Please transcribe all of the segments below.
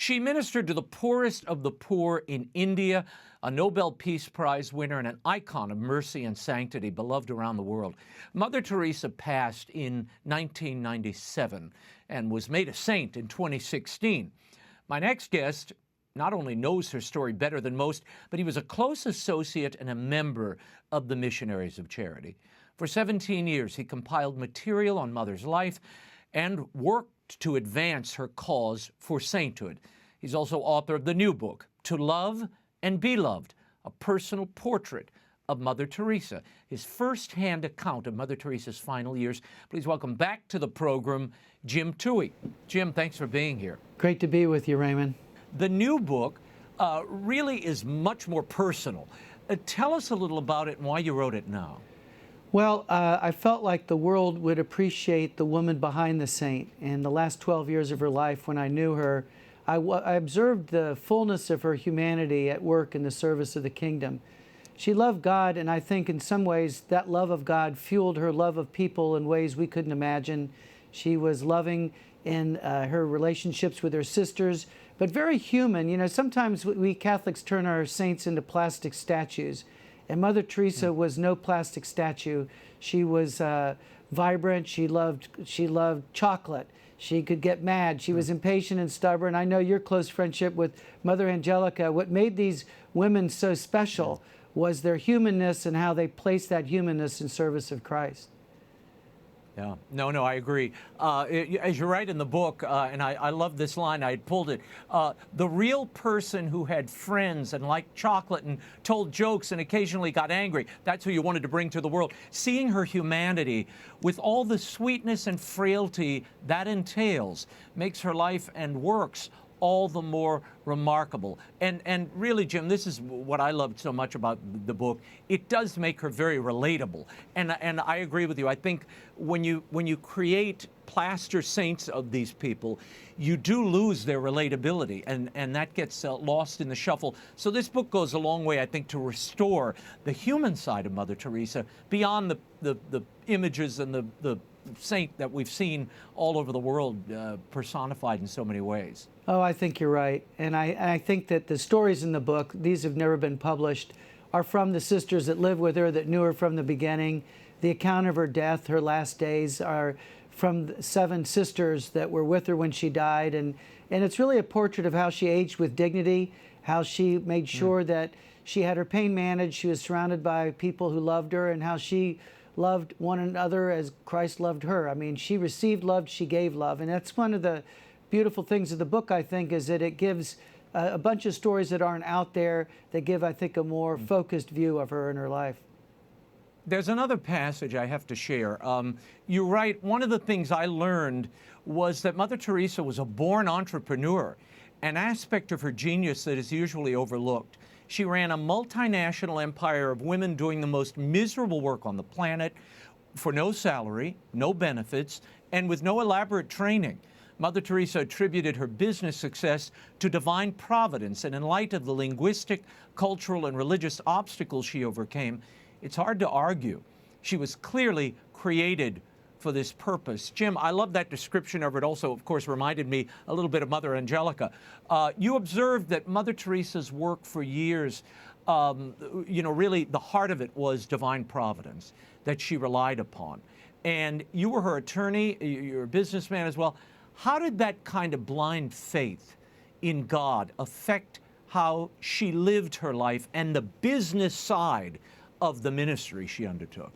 She ministered to the poorest of the poor in India, a Nobel Peace Prize winner and an icon of mercy and sanctity, beloved around the world. Mother Teresa passed in 1997 and was made a saint in 2016. My next guest not only knows her story better than most, but he was a close associate and a member of the Missionaries of Charity. For 17 years, he compiled material on Mother's life and worked to advance her cause for sainthood. He's also author of the new book, To Love and Be Loved, a personal portrait of Mother Teresa, his first-hand account of Mother Teresa's final years. Please welcome back to the program, Jim Tui. Jim, thanks for being here. Great to be with you, Raymond. The new book really is much more personal. Tell us a little about it and why you wrote it now. Well, I felt like the world would appreciate the woman behind the saint. In the last 12 years of her life, when I knew her, I observed the fullness of her humanity at work in the service of the kingdom. She loved God, and I think in some ways that love of God fueled her love of people in ways we couldn't imagine. She was loving in her relationships with her sisters, but very human. You know, sometimes we Catholics turn our saints into plastic statues, and Mother Teresa was no plastic statue. She was vibrant. She loved chocolate. She could get mad. She was impatient and stubborn. I know your close friendship with Mother Angelica. What made these women so special was their humanness and how they placed that humanness in service of Christ. Yeah, no, I agree. As you write in the book, and I love this line, I had pulled it, the real person who had friends and liked chocolate and told jokes and occasionally got angry, that's who you wanted to bring to the world. Seeing her humanity with all the sweetness and frailty that entails makes her life and works all the more remarkable. And really, Jim, this is what I loved so much about the book. It does make her very relatable. And I agree with you. I think when you create plaster saints of these people, you do lose their relatability, and that gets lost in the shuffle. So this book goes a long way, I think, to restore the human side of Mother Teresa beyond the images and the saint that we've seen all over the world personified in so many ways. Oh, I think you're right. And I think that the stories in the book, these have never been published, are from the sisters that lived with her, that knew her from the beginning. The account of her death, her last days, are from 7 sisters that were with her when she died. And it's really a portrait of how she aged with dignity, how she made sure that she had her pain managed, she was surrounded by people who loved her, and how she loved one another as Christ loved her. I mean, she received love, she gave love. And that's one of the beautiful things of the book, I think, is that it gives a bunch of stories that aren't out there that give, I think, a more focused view of her and her life. There's another passage I have to share. You write, one of the things I learned was that Mother Teresa was a born entrepreneur, an aspect of her genius that is usually overlooked. She ran a multinational empire of women doing the most miserable work on the planet for no salary, no benefits, and with no elaborate training. Mother Teresa attributed her business success to divine providence, and in light of the linguistic, cultural, and religious obstacles she overcame, it's hard to argue. She was clearly created for this purpose. Jim, I love that description of it. Also, of course, reminded me a little bit of Mother Angelica. You observed that Mother Teresa's work for years, really the heart of it was divine providence that she relied upon. And you were her attorney, you're a businessman as well. How did that kind of blind faith in God affect how she lived her life and the business side of the ministry she undertook?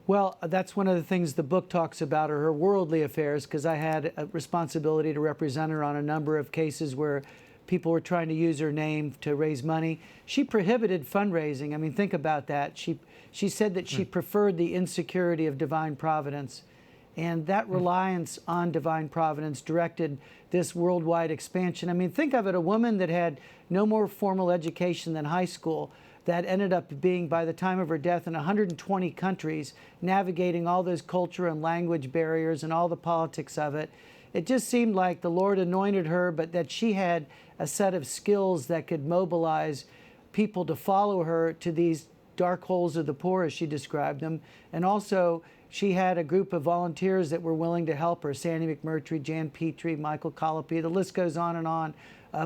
Well, that's one of the things the book talks about, are her worldly affairs, because I had a responsibility to represent her on a number of cases where people were trying to use her name to raise money. She prohibited fundraising. I mean, think about that. She said that she preferred the insecurity of divine providence. And that reliance on divine providence directed this worldwide expansion. I mean, think of it, a woman that had no more formal education than high school, that ended up being, by the time of her death, in 120 countries, navigating all those culture and language barriers and all the politics of it. It just seemed like the Lord anointed her, but that she had a set of skills that could mobilize people to follow her to these dark holes of the poor, as she described them. And also, she had a group of volunteers that were willing to help her: Sandy McMurtry, Jan Petrie, Michael Colopy, the list goes on and on,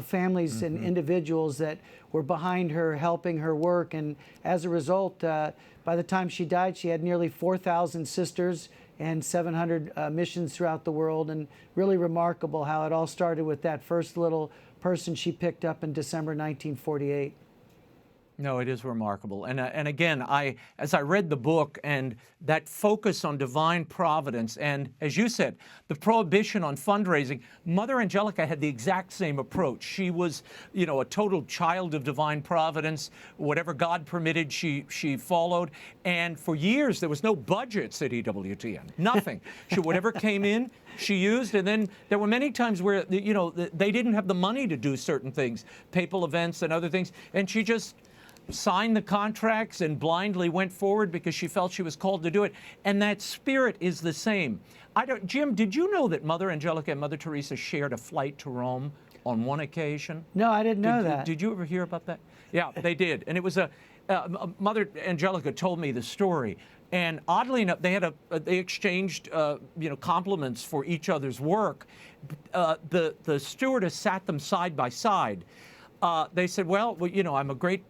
families and individuals that were behind her, helping her work. And as a result, by the time she died, she had nearly 4,000 sisters and 700 missions throughout the world. And really remarkable how it all started with that first little person she picked up in December 1948. No, it is remarkable. And again, as I read the book and that focus on divine providence, and as you said, the prohibition on fundraising, Mother Angelica had the exact same approach. She was, a total child of divine providence. Whatever God permitted, she followed. And for years, there was no budgets at EWTN, nothing. Whatever came in, she used, and then there were many times where, they didn't have the money to do certain things, papal events and other things, and she just signed the contracts and blindly went forward because she felt she was called to do it. And that spirit is the same. Jim, did you know that Mother Angelica and Mother Teresa shared a flight to Rome on one occasion? No, I didn't know that. Did you ever hear about that? Yeah, they did. And it was Mother Angelica told me the story. And oddly enough, they exchanged compliments for each other's work. The stewardess sat them side by side. They said, well, I'm a great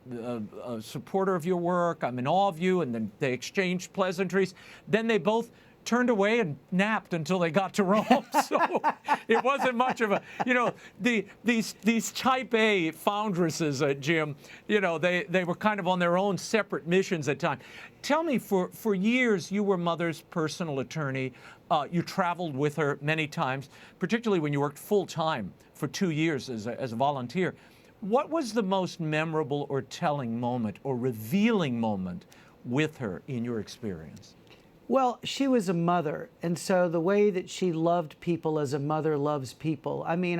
supporter of your work. I'm in awe of you. And then they exchanged pleasantries. Then they both turned away and napped until they got to Rome. So it wasn't much of a, these type A foundresses, Jim, they were kind of on their own separate missions at times. Tell me, for years, you were Mother's personal attorney. You traveled with her many times, particularly when you worked full time for 2 years as a volunteer. What was the most memorable or telling moment or revealing moment with her in your experience? Well, she was a mother, and so the way that she loved people as a mother loves people. I mean,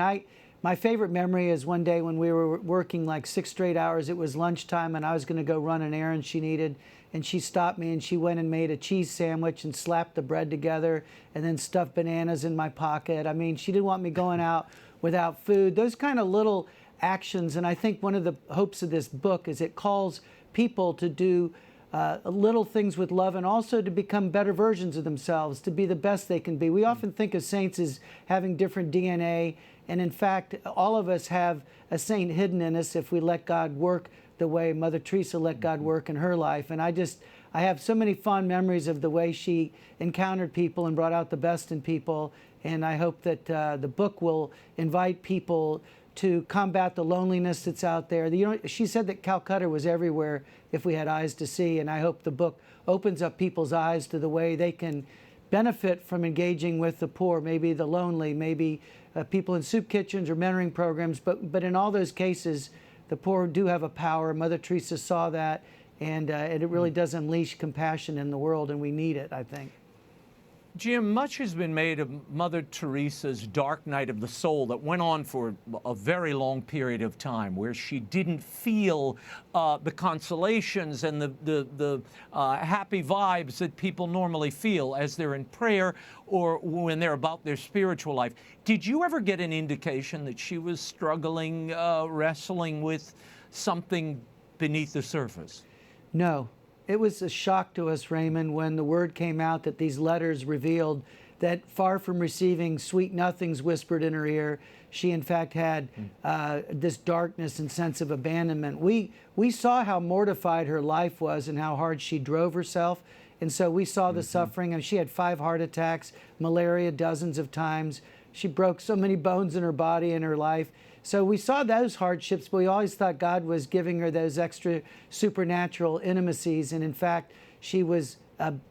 my favorite memory is one day when we were working like 6 straight hours. It was lunchtime, and I was going to go run an errand she needed, and she stopped me, and she went and made a cheese sandwich and slapped the bread together and then stuffed bananas in my pocket. I mean, she didn't want me going out without food. Those kind of little actions, and I think one of the hopes of this book is it calls people to do little things with love and also to become better versions of themselves, to be the best they can be. We often think of saints as having different DNA, and in fact, all of us have a saint hidden in us if we let God work the way Mother Teresa let God work in her life. And I have so many fond memories of the way she encountered people and brought out the best in people, and I hope that the book will invite people to combat the loneliness that's out there. She said that Calcutta was everywhere if we had eyes to see, and I hope the book opens up people's eyes to the way they can benefit from engaging with the poor, maybe the lonely, maybe people in soup kitchens or mentoring programs, but in all those cases, the poor do have a power. Mother Teresa saw that, and it really does unleash compassion in the world, and we need it, I think. Jim, much has been made of Mother Teresa's dark night of the soul that went on for a very long period of time, where she didn't feel the consolations and the happy vibes that people normally feel as they're in prayer or when they're about their spiritual life. Did you ever get an indication that she was struggling, wrestling with something beneath the surface? No. It was a shock to us, Raymond, when the word came out that these letters revealed that far from receiving sweet nothings whispered in her ear, she in fact had this darkness and sense of abandonment. We saw how mortified her life was and how hard she drove herself. And so we saw the suffering. And she had 5 heart attacks, malaria dozens of times. She broke so many bones in her body and her life. So we saw those hardships, but we always thought God was giving her those extra supernatural intimacies. And in fact, she was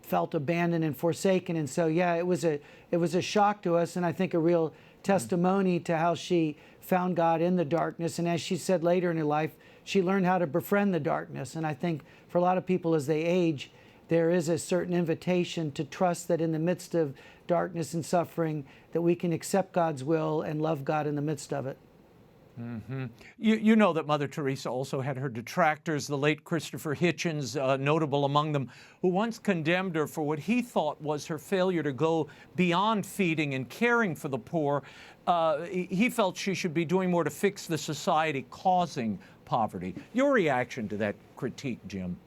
felt abandoned and forsaken. And so, yeah, it was a shock to us, and I think a real testimony to how she found God in the darkness. And as she said later in her life, she learned how to befriend the darkness. And I think for a lot of people as they age, there is a certain invitation to trust that in the midst of darkness and suffering, that we can accept God's will and love God in the midst of it. Mm-hmm. You know that Mother Teresa also had her detractors, the late Christopher Hitchens, notable among them, who once condemned her for what he thought was her failure to go beyond feeding and caring for the poor. He felt she should be doing more to fix the society causing poverty. Your reaction to that critique, Jim?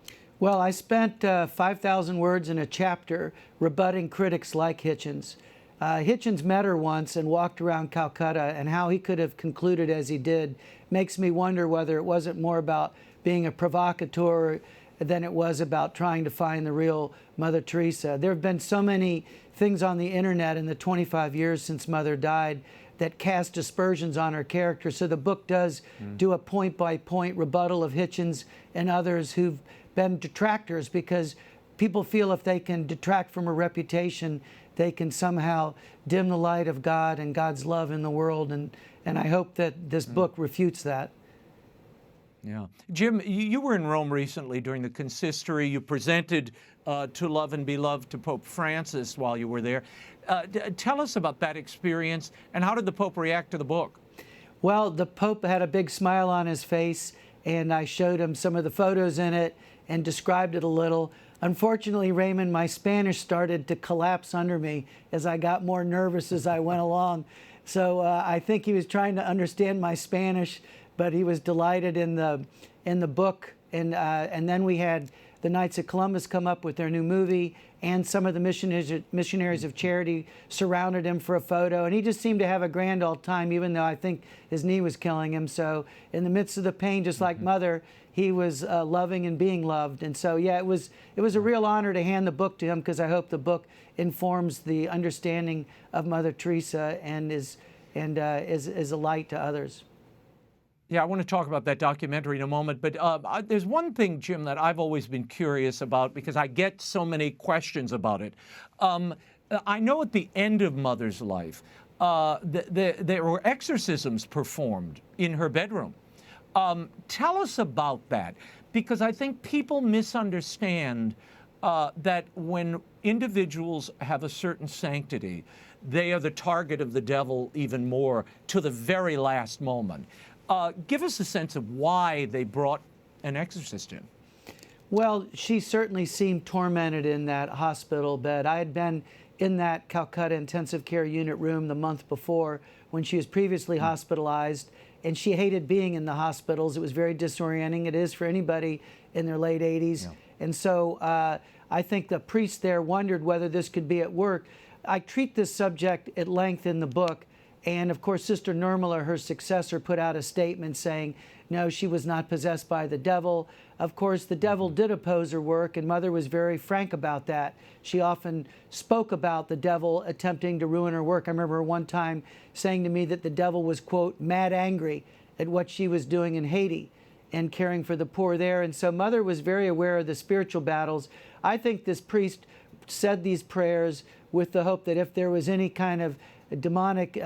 Well, I spent 5,000 words in a chapter rebutting critics like Hitchens. Hitchens met her once and walked around Calcutta, and how he could have concluded as he did makes me wonder whether it wasn't more about being a provocateur than it was about trying to find the real Mother Teresa. There have been so many things on the internet in the 25 years since Mother died that cast aspersions on her character. So the book does do a point-by-point rebuttal of Hitchens and others who've been detractors, because people feel if they can detract from her reputation, they can somehow dim the light of God and God's love in the world. And I hope that this book refutes that. Yeah. Jim, you were in Rome recently during the consistory. You presented To Love and Be Loved to Pope Francis while you were there. Tell us about that experience, and how did the Pope react to the book? Well, the Pope had a big smile on his face, and I showed him some of the photos in it and described it a little. Unfortunately, Raymond, my Spanish started to collapse under me as I got more nervous as I went along. So I think he was trying to understand my Spanish, but he was delighted in the book. And then we had the Knights of Columbus come up with their new movie, and some of the missionaries of charity surrounded him for a photo. And he just seemed to have a grand old time, even though I think his knee was killing him. So in the midst of the pain, just like Mother, he was loving and being loved. And so, yeah, it was a real honor to hand the book to him, because I hope the book informs the understanding of Mother Teresa and is a light to others. Yeah, I want to talk about that documentary in a moment, but there's one thing, Jim, that I've always been curious about, because I get so many questions about it. I know at the end of Mother's life, there were exorcisms performed in her bedroom. Tell us about that, because I think people misunderstand that when individuals have a certain sanctity, they are the target of the devil even more to the very last moment. Give us a sense of why they brought an exorcist in. Well, she certainly seemed tormented in that hospital bed. I had been in that Calcutta intensive care unit room the month before when she was previously hospitalized, and she hated being in the hospitals. It was very disorienting. It is for anybody in their late 80s. Yeah. And so I think the priest there wondered whether this could be at work. I treat this subject at length in the book. And of course, Sister Nirmala, her successor, put out a statement saying, no, she was not possessed by the devil. Of course, the devil did oppose her work, and Mother was very frank about that. She often spoke about the devil attempting to ruin her work. I remember her one time saying to me that the devil was, quote, mad angry at what she was doing in Haiti and caring for the poor there. And so Mother was very aware of the spiritual battles. I think this priest said these prayers with the hope that if there was any kind of demonic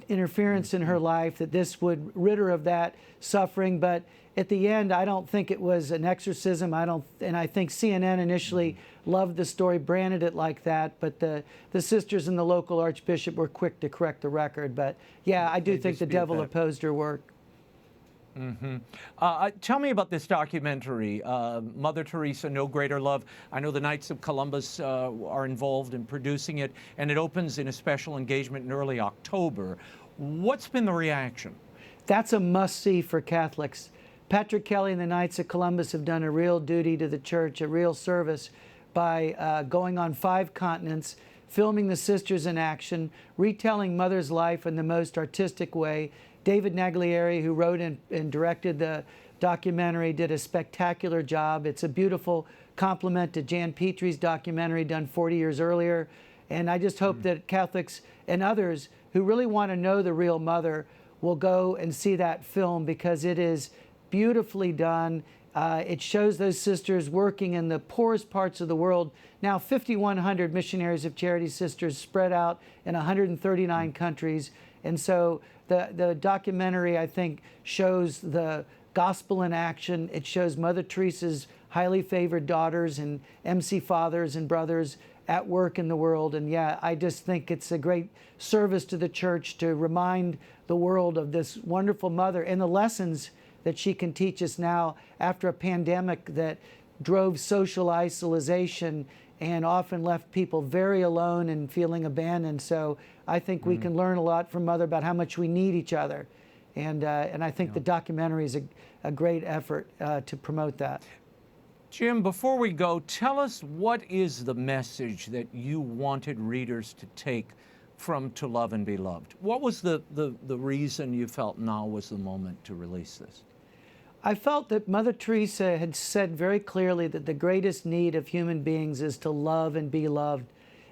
interference in her life, that this would rid her of that suffering. But at the end, I don't think it was an exorcism. And I think CNN initially loved the story, branded it like that. But the sisters and the local archbishop were quick to correct the record. But yeah, I do think the devil opposed her work. Tell me about this documentary, Mother Teresa, No Greater Love. I know the Knights of Columbus are involved in producing it, and it opens in a special engagement in early October. What's been the reaction? That's a must-see for Catholics. Patrick Kelly and the Knights of Columbus have done a real duty to the church, a real service, by going on 5 continents, filming the sisters in action, retelling Mother's life in the most artistic way. David Naglieri, who wrote and directed the documentary, did a spectacular job. It's a beautiful compliment to Jan Petrie's documentary done 40 years earlier. And I just hope that Catholics and others who really want to know the real Mother will go and see that film, because it is beautifully done. It shows those sisters working in the poorest parts of the world. Now 5,100 missionaries of charity sisters spread out in 139 countries. And so the documentary, I think, shows the gospel in action. It shows Mother Teresa's highly favored daughters and MC fathers and brothers at work in the world. And yeah, I just think it's a great service to the church to remind the world of this wonderful Mother and the lessons that she can teach us now after a pandemic that drove social isolation and often left people very alone and feeling abandoned. So I think we can learn a lot from Mother about how much we need each other. And I think the documentary is a great effort to promote that. Jim, before we go, tell us what is the message that you wanted readers to take from To Love and Be Loved? What was the reason you felt now was the moment to release this? I felt that Mother Teresa had said very clearly that the greatest need of human beings is to love and be loved.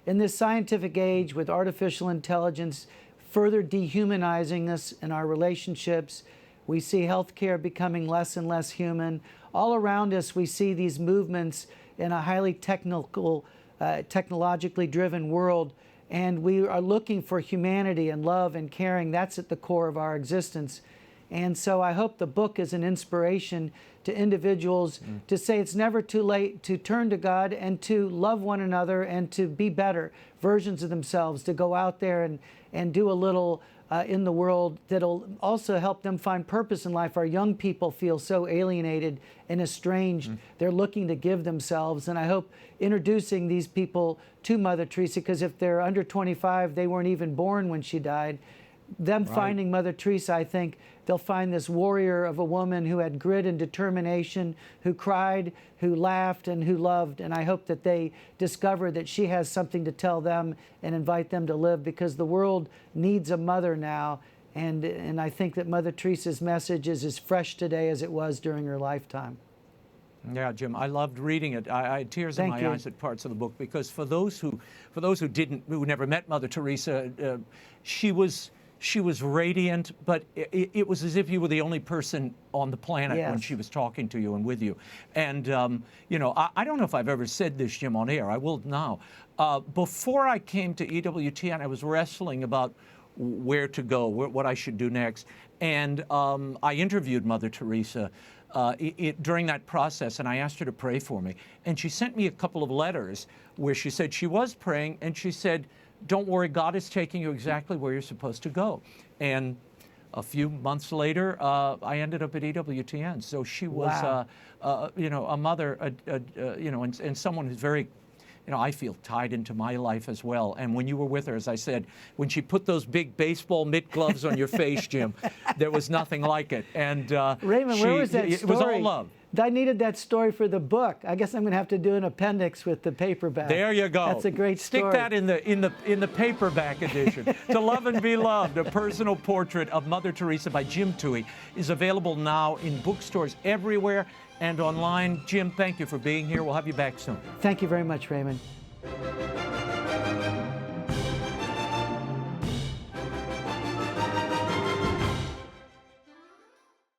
In this scientific age, with artificial intelligence further dehumanizing us in our relationships, we see healthcare becoming less and less human. All around us, we see these movements in a highly technologically driven world, and we are looking for humanity and love and caring. That's at the core of our existence. And so I hope the book is an inspiration to individuals to say it's never too late to turn to God and to love one another and to be better versions of themselves, to go out there and do a little in the world that'll also help them find purpose in life. Our young people feel so alienated and estranged. They're looking to give themselves. And I hope introducing these people to Mother Teresa, because if they're under 25, they weren't even born when she died. Them finding Mother Teresa, I think they'll find this warrior of a woman who had grit and determination, who cried, who laughed, and who loved. And I hope that they discover that she has something to tell them and invite them to live, because the world needs a mother now. And I think that Mother Teresa's message is as fresh today as it was during her lifetime. Yeah, Jim, I loved reading it. I had tears in my eyes at parts of the book, because for those who never met Mother Teresa, she was radiant, but it was as if you were the only person on the planet when she was talking to you and with you. And, you know, I don't know if I've ever said this, Jim, on air. I will now. Before I came to EWTN, I was wrestling about where to go, what I should do next. And I interviewed Mother Teresa during that process, and I asked her to pray for me. And she sent me a couple of letters where she said she was praying, and she said, "Don't worry, God is taking you exactly where you're supposed to go." And a few months later, I ended up at EWTN. So she was, you know, a mother, you know, and someone who's very, you know, I feel tied into my life as well. And when you were with her, as I said, when she put those big baseball mitt gloves on your face, Jim, there was nothing like it. And Raymond, where was that story? It was all love. I needed that story for the book. I guess I'm going to have to do an appendix with the paperback. There you go. That's a great story. Stick that in the paperback edition. To Love and Be Loved, a personal portrait of Mother Teresa by Jim Tui, is available now in bookstores everywhere and online. Jim, thank you for being here. We'll have you back soon. Thank you very much, Raymond.